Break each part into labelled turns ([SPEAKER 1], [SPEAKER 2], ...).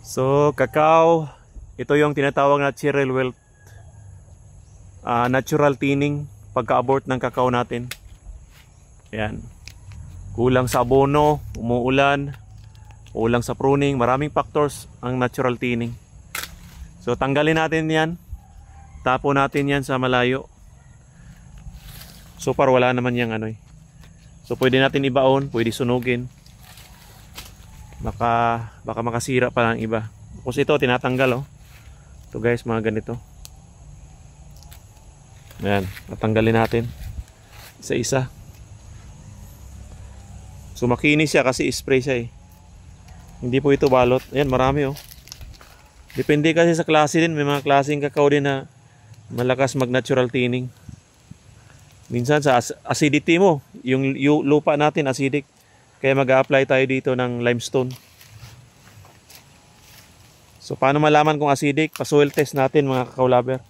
[SPEAKER 1] So, kakao, ito yung tinatawag na chiral wilt, natural thinning pagka-abort ng kakao natin. Ayan. Kulang sa abono, umuulan, kulang sa pruning, maraming factors ang natural thinning. So, tanggalin natin yan. Tapo natin yan sa malayo. So far, wala naman yung ano eh. So, pwede natin ibaon, pwede sunugin. Baka makasira pa ng iba. Tapos ito, tinatanggal oh. Ito guys, mga ganito. Ayan, tatanggalin natin. Isa-isa. So, makinis siya kasi spray siya eh. Hindi po ito balot. Ayan, marami oh. Depende kasi sa klase din. May mga klaseng kakao din na malakas mag-natural thinning. Minsan sa acidity mo, yung lupa natin acidic. Kaya mag-a-apply tayo dito ng limestone. So paano malaman kung acidic? Pa-soil test natin mga kakao lover.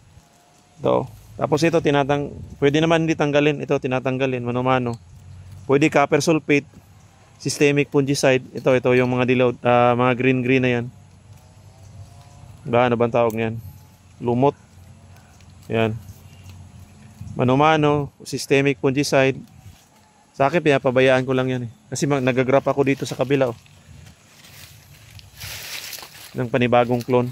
[SPEAKER 1] Ito. Tapos ito pwede naman hindi tanggalin. Ito tinatanggalin mano-mano. Pwede copper sulfate, systemic fungicide. Ito yung mga dilaw, mga green na yan. Ano bang tawag niyan? Lumot. Yan. Mano-mano, systemic fungicide. Sa akin, pinapabayaan ko lang yan eh. Kasi nagagrap ako dito sa kabila oh. Ng panibagong clone.